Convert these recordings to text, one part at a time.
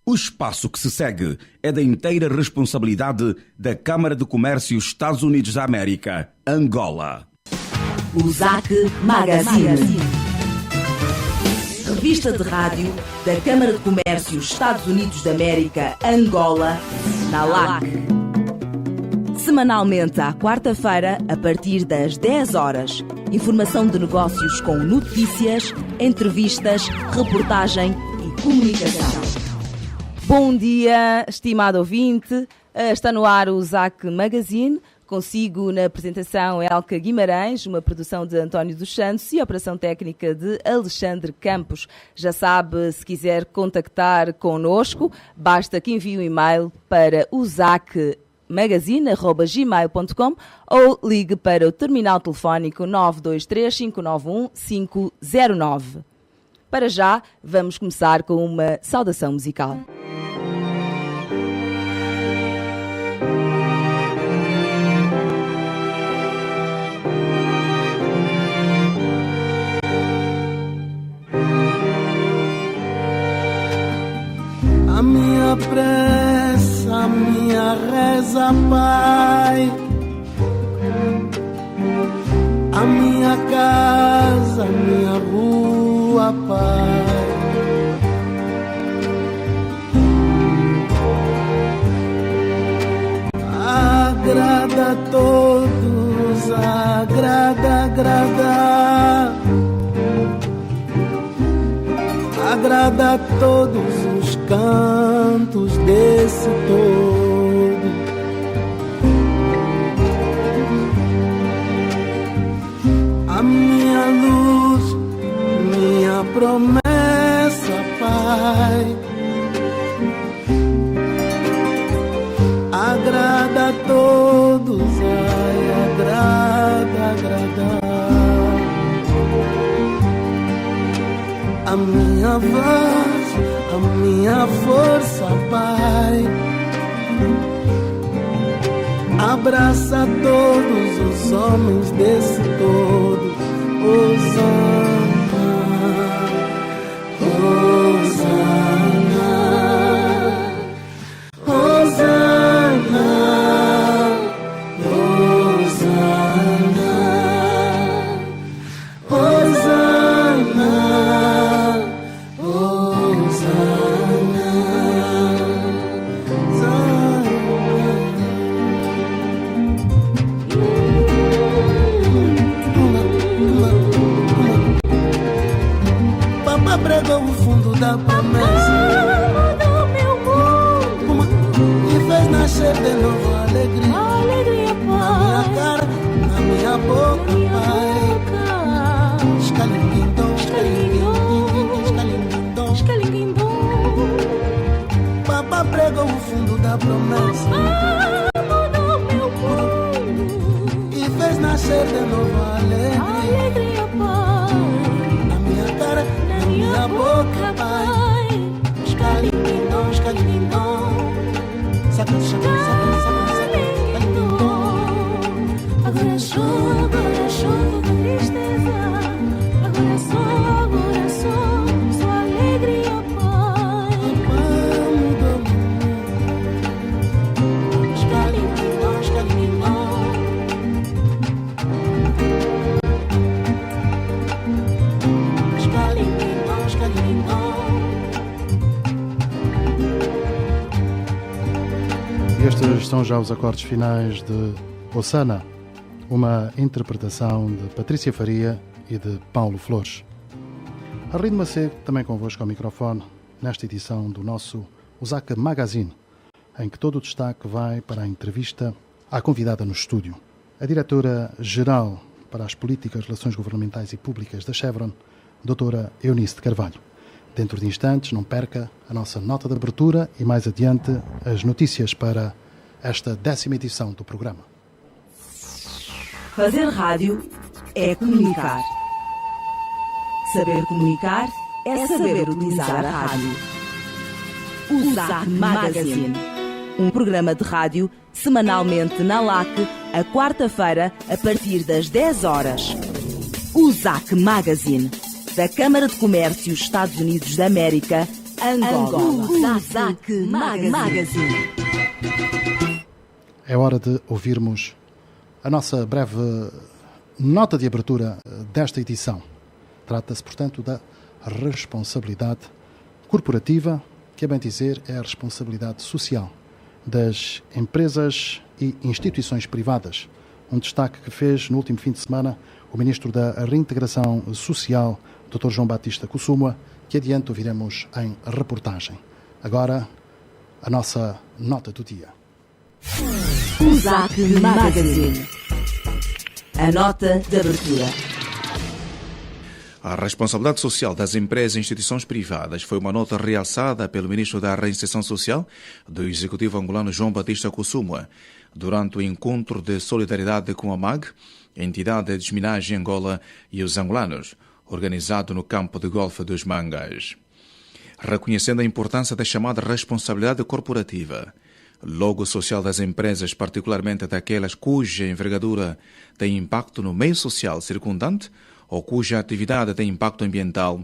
O espaço que se segue é da inteira responsabilidade da Câmara de Comércio Estados Unidos da América, Angola. USAC Magazine. Revista de rádio da Câmara de Comércio Estados Unidos da América, Angola, na LAC. Semanalmente à quarta-feira, a partir das 10 horas. Informação de negócios com notícias, entrevistas, reportagem e comunicação. Bom dia, estimado ouvinte. Está no ar o USAC Magazine. Consigo na apresentação Elka Guimarães, uma produção de António dos Santos e a operação técnica de Alexandre Campos. Já sabe, se quiser contactar connosco, basta que envie um e-mail para usacmagazine@gmail.com ou ligue para o terminal telefónico 923 591 509. Para já, vamos começar com uma saudação musical. A minha prece, a minha reza, Pai, a minha casa, a minha rua, Pai, agrada a todos, agrada a todos os cantos desse todo. A minha luz, minha promessa, Pai, agrada a todos, ai, agrada. A minha voz, a minha força, Pai, abraça todos os homens desse todo. Hosana, Hosana, Hosana, Hosana, Hosana. Pregou o fundo da promessa, mudou meu mundo e fez nascer de novo a alegria, Pai. Na minha cara, na minha boca, Pai. Escalinguindom, escalinguindom, Escalinguindom. Papá pregou o fundo da promessa, Mudou meu mundo e fez nascer de novo a alegria, Pai. na minha cara, na minha boca, Pai. Escalinguindom, escalinguindom, saca, Agora choro de tristeza. Agora sou sua alegria, Pai. Escalinguindom, escalinguindom. Escalinguindom, escalinguindom. Estes são já os acordes finais de Hosana, uma interpretação de Patrícia Faria e de Paulo Flores. Arlindo Macedo, também convosco ao microfone, nesta edição do nosso USAC Magazine, em que todo o destaque vai para a entrevista à convidada no estúdio. A diretora-geral para as Políticas, Relações Governamentais e Públicas da Chevron, doutora Eunice de Carvalho. Dentro de instantes, não perca a nossa nota de abertura e mais adiante as notícias para esta 10ª edição do programa. Fazer rádio é comunicar. Saber comunicar é saber utilizar a rádio. USAC Magazine, um programa de rádio semanalmente na LAC, a quarta-feira, a partir das 10 horas. USAC Magazine, da Câmara de Comércio Estados Unidos da América, Angola. ZAC Magazine. É hora de ouvirmos a nossa breve nota de abertura desta edição. Trata-se, portanto, da responsabilidade corporativa, que é bem dizer, é a responsabilidade social das empresas e instituições privadas. Um destaque que fez no último fim de semana o Ministro da Reintegração Social, Dr. João Batista Kussumwa, que adiante ouviremos em reportagem. Agora, a nossa nota do dia. ZAC Magazine. A nota de abertura. A responsabilidade social das empresas e instituições privadas foi uma nota realçada pelo Ministro da Reinserção Social do Executivo angolano João Batista Kussumwa durante o encontro de solidariedade com a MAG, entidade de desminagem Angola e os angolanos, organizado no campo de golfe dos Mangas. Reconhecendo a importância da chamada responsabilidade corporativa, logo social das empresas, particularmente daquelas cuja envergadura tem impacto no meio social circundante ou cuja atividade tem impacto ambiental,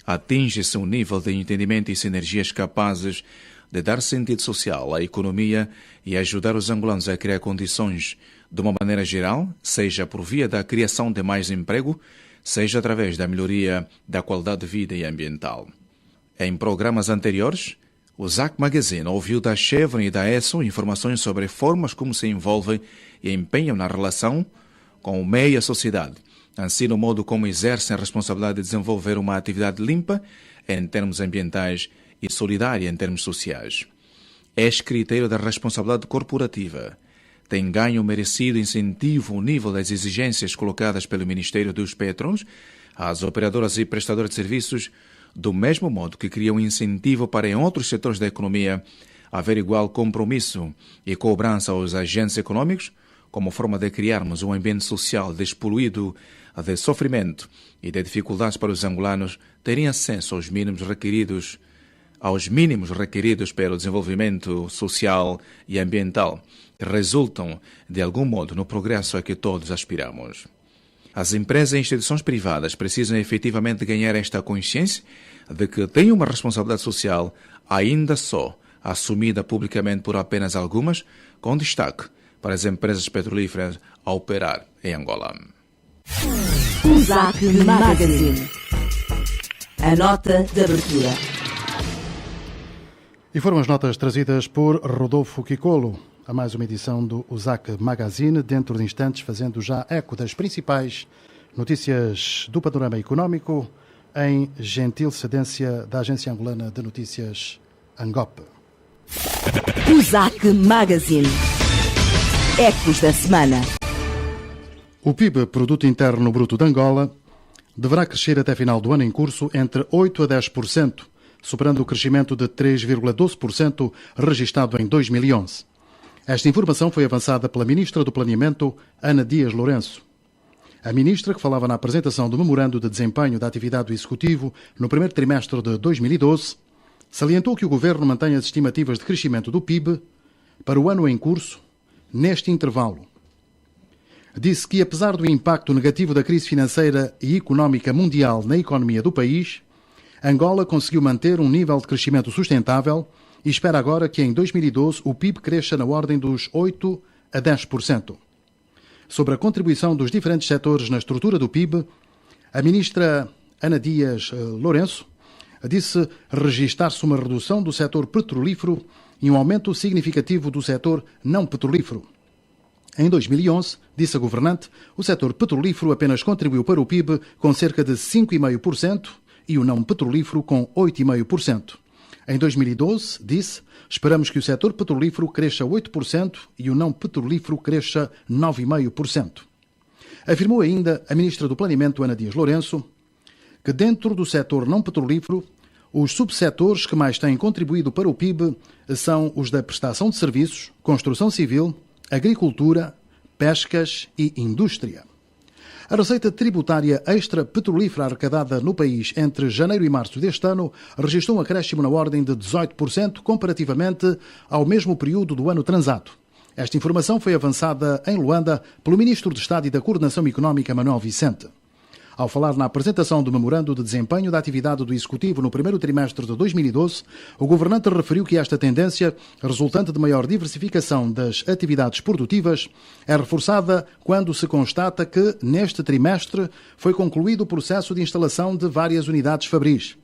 atinge-se um nível de entendimento e sinergias capazes de dar sentido social à economia e ajudar os angolanos a criar condições, de uma maneira geral, seja por via da criação de mais emprego, seja através da melhoria da qualidade de vida e ambiental. Em programas anteriores, o ZAC Magazine ouviu da Chevron e da ESSO informações sobre formas como se envolvem e empenham na relação com o meio e a sociedade, assim no modo como exercem a responsabilidade de desenvolver uma atividade limpa em termos ambientais e solidária em termos sociais. Este critério da responsabilidade corporativa tem ganho merecido incentivo ao nível das exigências colocadas pelo Ministério dos Petróleos às operadoras e prestadoras de serviços, do mesmo modo que cria um incentivo para em outros setores da economia haver igual compromisso e cobrança aos agentes econômicos, como forma de criarmos um ambiente social despoluído de sofrimento e de dificuldades para os angolanos terem acesso aos mínimos requeridos pelo desenvolvimento social e ambiental, que resultam, de algum modo, no progresso a que todos aspiramos. As empresas e instituições privadas precisam efetivamente ganhar esta consciência de que têm uma responsabilidade social ainda só assumida publicamente por apenas algumas, com destaque para as empresas petrolíferas a operar em Angola. ZAC Magazine. A nota de abertura. E foram as notas trazidas por Rodolfo Kikolo a mais uma edição do ZAC Magazine, dentro de instantes fazendo já eco das principais notícias do panorama económico, em gentil cedência da Agência Angolana de Notícias ANGOP. ZAC Magazine. Ecos da semana. O PIB, Produto Interno Bruto de Angola, deverá crescer até final do ano em curso entre 8% a 10%, superando o crescimento de 3,12% registado em 2011. Esta informação foi avançada pela Ministra do Planeamento, Ana Dias Lourenço. A Ministra, que falava na apresentação do Memorando de Desempenho da Atividade do Executivo no primeiro trimestre de 2012, salientou que o Governo mantém as estimativas de crescimento do PIB para o ano em curso neste intervalo. Disse que, apesar do impacto negativo da crise financeira e económica mundial na economia do país, Angola conseguiu manter um nível de crescimento sustentável e espera agora que em 2012 o PIB cresça na ordem dos 8% a 10%. Sobre a contribuição dos diferentes setores na estrutura do PIB, a Ministra Ana Dias Lourenço disse registar-se uma redução do setor petrolífero e um aumento significativo do setor não petrolífero. Em 2011, disse a governante, o setor petrolífero apenas contribuiu para o PIB com cerca de 5,5% e o não petrolífero com 8,5%. Em 2012, disse, esperamos que o setor petrolífero cresça 8% e o não petrolífero cresça 9,5%. Afirmou ainda a Ministra do Planeamento, Ana Dias Lourenço, que dentro do setor não petrolífero, os subsetores que mais têm contribuído para o PIB são os da prestação de serviços, construção civil, agricultura, pescas e indústria. A receita tributária extra-petrolífera arrecadada no país entre janeiro e março deste ano registrou um acréscimo na ordem de 18% comparativamente ao mesmo período do ano transado. Esta informação foi avançada em Luanda pelo Ministro de Estado e da Coordenação Económica, Manuel Vicente. Ao falar na apresentação do memorando de desempenho da atividade do Executivo no primeiro trimestre de 2012, o governante referiu que esta tendência, resultante de maior diversificação das atividades produtivas, é reforçada quando se constata que, neste trimestre, foi concluído o processo de instalação de várias unidades fabris.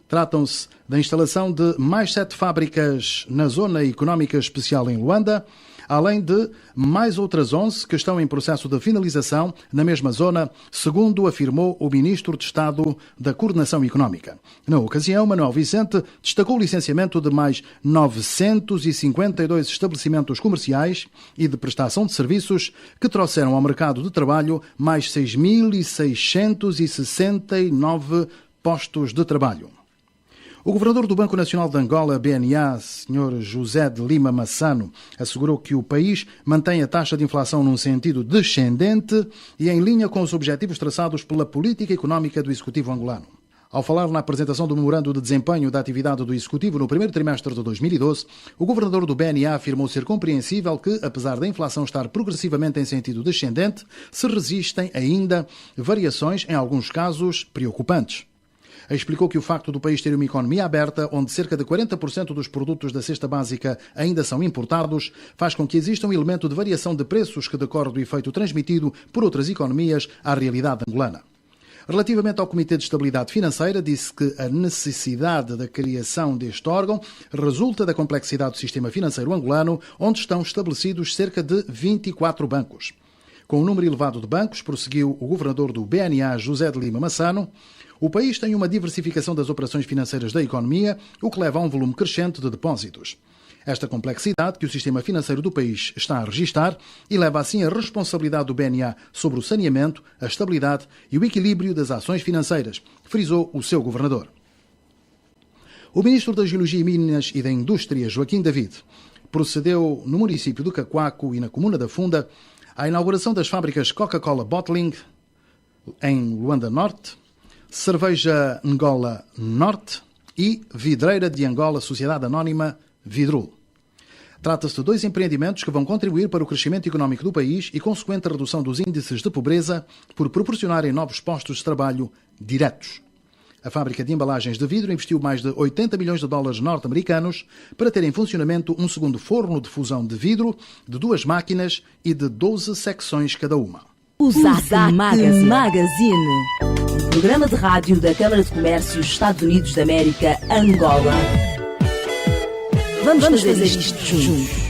Tratam-se da instalação de mais 7 fábricas na Zona Económica Especial em Luanda, além de mais outras 11 que estão em processo de finalização na mesma zona, segundo afirmou o Ministro de Estado da Coordenação Económica. Na ocasião, Manuel Vicente destacou o licenciamento de mais 952 estabelecimentos comerciais e de prestação de serviços que trouxeram ao mercado de trabalho mais 6.669 postos de trabalho. O governador do Banco Nacional de Angola, BNA, Sr. José de Lima Massano, assegurou que o país mantém a taxa de inflação num sentido descendente e em linha com os objetivos traçados pela política económica do Executivo angolano. Ao falar na apresentação do memorando de desempenho da atividade do Executivo no primeiro trimestre de 2012, o governador do BNA afirmou ser compreensível que, apesar da inflação estar progressivamente em sentido descendente, se resistem ainda variações, em alguns casos, preocupantes. Explicou que o facto do país ter uma economia aberta, onde cerca de 40% dos produtos da cesta básica ainda são importados, faz com que exista um elemento de variação de preços que decorre do efeito transmitido por outras economias à realidade angolana. Relativamente ao Comitê de Estabilidade Financeira, disse que a necessidade da criação deste órgão resulta da complexidade do sistema financeiro angolano, onde estão estabelecidos cerca de 24 bancos. Com um número elevado de bancos, prosseguiu o governador do BNA, José de Lima Massano, o país tem uma diversificação das operações financeiras da economia, o que leva a um volume crescente de depósitos. Esta complexidade que o sistema financeiro do país está a registrar e leva assim a responsabilidade do BNA sobre o saneamento, a estabilidade e o equilíbrio das ações financeiras, frisou o seu governador. O ministro da Geologia e Minas e da Indústria, Joaquim David, procedeu no município do Cacoaco e na comuna da Funda à inauguração das fábricas Coca-Cola Bottling em Luanda Norte, Cerveja Angola Norte e Vidreira de Angola Sociedade Anónima Vidrul. Trata-se de 2 empreendimentos que vão contribuir para o crescimento económico do país e consequente redução dos índices de pobreza por proporcionarem novos postos de trabalho diretos. A fábrica de embalagens de vidro investiu mais de 80 milhões de dólares norte-americanos para ter em funcionamento um segundo forno de fusão de vidro, de 2 máquinas e de 12 secções cada uma. O ZAC Magazine. Programa de rádio da Câmara de Comércio Estados Unidos da América, Angola. Vamos fazer isto juntos.